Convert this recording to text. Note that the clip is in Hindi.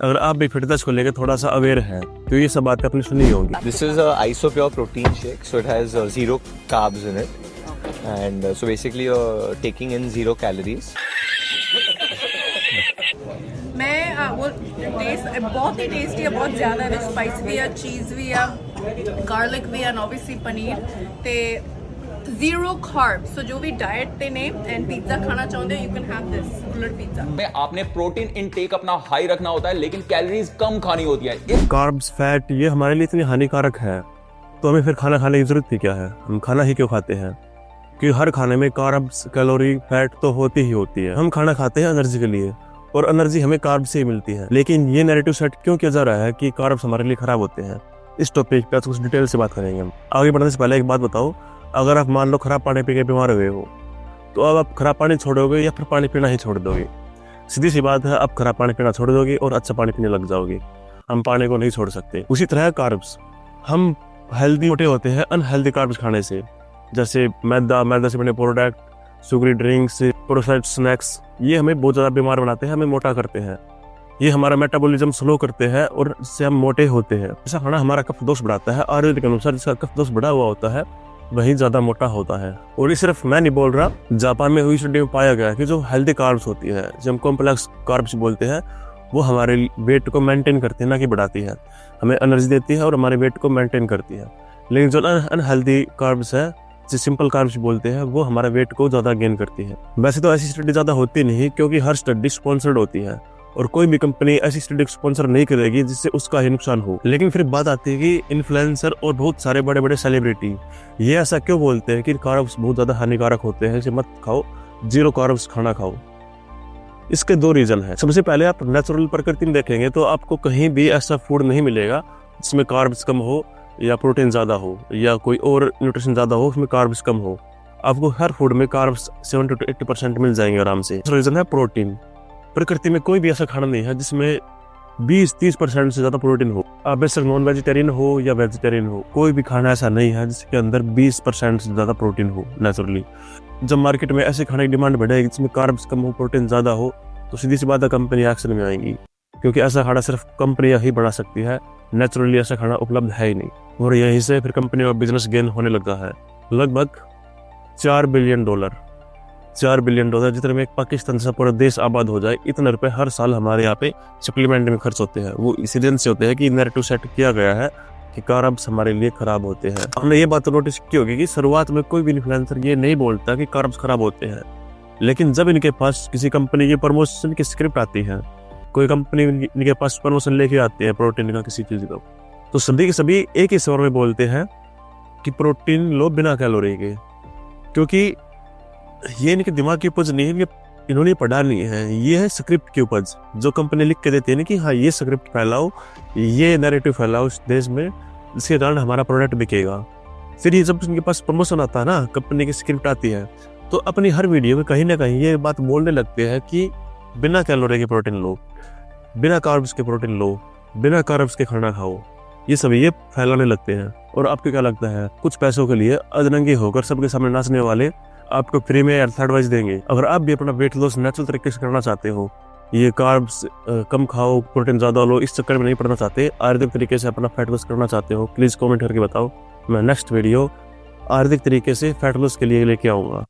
अगर आप भी फिटनेस को लेकर थोड़ा सा अवेयर हैं तो ये सब बातें आपने सुनी होंगी। This is a ISOPure protein shake, so it has zero carbs in it, and so basically you're taking in 0 calories. मैं वो टेस्ट बहुत ही टेस्टी है, बहुत ज़्यादा है, स्पाइस भी है, चीज़ भी है, गार्लिक भी है, ऑब्वियसली पनीर ते zero carbs. So जो भी डाइट ते ने एंड पिज्जा खाना चाहते हो, you can have this bullet pizza. में आपने प्रोटीन इनटेक अपना हाई रखना होता है लेकिन कैलोरीज कम खानी होती है। कार्ब्स, फैट ये हमारे लिए इतनी हानिकारक है तो हमें फिर खाना खाने की जरूरत भी क्या है? हम खाना ही क्यों खाते हैं? क्योंकि हर खाने में कार्ब्स, कैलोरी, फैट तो होती ही होती है। हम खाना खाते हैं एनर्जी के लिए और एनर्जी हमें कार्ब से ही मिलती है। लेकिन ये नैरेटिव सेट क्यों किया जा रहा है कि कार्ब्स हमारे लिए खराब होते हैं? इस टॉपिक पे कुछ डिटेल से बात करेंगे हम। आगे बढ़ने से पहले एक बात बताओ, अगर आप मान लो खराब पानी पी के बीमार हुए हो तो अब आप खराब पानी छोड़ोगे या फिर पानी पीना ही छोड़ दोगे? सीधी सी बात है, आप खराब पानी पीना छोड़ दोगे और अच्छा पानी पीने लग जाओगे। हम पानी को नहीं छोड़ सकते। उसी तरह कार्ब्स, हम हेल्दी मोटे होते हैं अनहेल्दी कार्ब्स खाने से, जैसे मैदा से बने product, sugary drinks, processed snacks, ये हमें बहुत ज़्यादा बीमार बनाते हैं, हमें मोटा करते हैं। ये हमारा मेटाबॉलिज्म स्लो करते हैं और इससे हम मोटे होते हैं। ऐसा खाना हमारा कफ दोष बढ़ाता है। आयुर्वेद के अनुसार जिसका कफ दोष बढ़ा हुआ होता है वही ज़्यादा मोटा होता है। और ये सिर्फ मैं नहीं बोल रहा, जापान में हुई स्टडी में पाया गया है कि जो हेल्दी कार्ब्स होती है, जो हम कॉम्प्लेक्स कार्ब्स बोलते हैं, वो हमारे वेट को मेंटेन करती है, ना कि बढ़ाती है। हमें एनर्जी देती है और हमारे वेट को मेंटेन करती है। लेकिन जो अनहेल्दी कार्ब्स है, जो सिंपल कार्ब्स बोलते हैं, वो हमारे वेट को ज़्यादा गेन करती है। वैसे तो ऐसी स्टडी ज़्यादा होती नहीं, क्योंकि हर स्टडी स्पॉन्सर्ड होती है और कोई भी कंपनी ऐसी स्टडी को स्पॉन्सर नहीं करेगी जिससे उसका ही नुकसान हो। लेकिन फिर बात आती है कि इन्फ्लुएंसर और बहुत सारे बड़े बड़े सेलिब्रिटी ये ऐसा क्यों बोलते हैं कि कार्ब्स बहुत ज़्यादा हानिकारक होते हैं, इसे मत खाओ, 0 कार्ब्स खाना खाओ। इसके 2 रीज़न है। सबसे पहले आप नेचुरल प्रकृति में देखेंगे तो आपको कहीं भी ऐसा फूड नहीं मिलेगा जिसमें कार्ब्स कम हो या प्रोटीन ज़्यादा हो या कोई और न्यूट्रिशन ज़्यादा हो, उसमें कार्ब्स कम हो। आपको हर फूड में कार्ब्स 70 to 80% मिल जाएंगे आराम से। दूसरा रीज़न है प्रोटीन। प्रकृति में कोई भी ऐसा खाना नहीं है जिसमें 20-30% से ज़्यादा प्रोटीन हो। आप बेशक नॉन वेजिटेरियन हो या वेजिटेरियन हो, कोई भी खाना ऐसा नहीं है जिसके अंदर 20% से ज़्यादा प्रोटीन हो नेचुरली। जब मार्केट में ऐसे खाने की डिमांड बढ़ेगी जिसमें कार्ब्स कम हो, प्रोटीन ज़्यादा हो, तो सीधी सी बात है कंपनी एक्शन में आएंगी, क्योंकि ऐसा खाना सिर्फ कंपनियां ही बना सकती है। नेचुरली ऐसा खाना उपलब्ध है ही नहीं और यहीं से फिर कंपनी का बिजनेस गेन होने लगता है। लगभग $4 बिलियन जितने में एक पाकिस्तान से पूरा देश आबाद हो जाए, इतने रुपए हर साल हमारे यहाँ पे सप्लीमेंट में खर्च होते हैं। वो इसी दिन से होते हैं कि नैरेटिव सेट किया गया है कि कार्ब्स हमारे लिए खराब होते हैं। हमने ये बात नोटिस की होगी कि शुरुआत में कोई भी इन्फ्लुएंसर ये नहीं बोलता कि कार्ब्स खराब होते हैं, लेकिन जब इनके पास किसी कंपनी की प्रमोशन की स्क्रिप्ट आती है, कोई कंपनी इनके पास प्रमोशन लेके आती है प्रोटीन का किसी चीज का, तो सभी के सभी एक ही स्वर में बोलते हैं कि प्रोटीन लो बिना कैलोरी के, क्योंकि ये इनके दिमाग की उपज नहीं है, इन्होंने पढ़ा नहीं है, ये है स्क्रिप्ट की उपज जो कंपनी लिख के देती है ना कि हाँ ये स्क्रिप्ट फैलाओ, ये नैरेटिव फैलाओ इस देश में, जिसके कारण हमारा प्रोडक्ट बिकेगा। फिर ये जब इनके पास प्रमोशन आता है ना, कंपनी की स्क्रिप्ट आती है, तो अपनी हर वीडियो में कहीं ना कहीं ये बात बोलने लगते हैं कि बिना कैलोरी के प्रोटीन लो, बिना कार्ब्स के प्रोटीन लो, बिना कार्ब्स के खाना खाओ। ये सब ये फैलाने लगते हैं। और आपको क्या लगता है, कुछ पैसों के लिए अधनंगे होकर सबके सामने नाचने वाले आपको फ्री में हेल्थ एडवाइस देंगे? अगर आप भी अपना वेट लॉस नेचुरल तरीके से करना चाहते हो, ये कार्ब्स कम खाओ, प्रोटीन ज़्यादा लो, इस चक्कर में नहीं पड़ना चाहते, आयुर्वेदिक तरीके से अपना फैट लॉस करना चाहते हो, प्लीज़ कमेंट करके बताओ। मैं नेक्स्ट वीडियो आयुर्वेदिक तरीके से फैट लॉस के लिए लेके आऊँगा।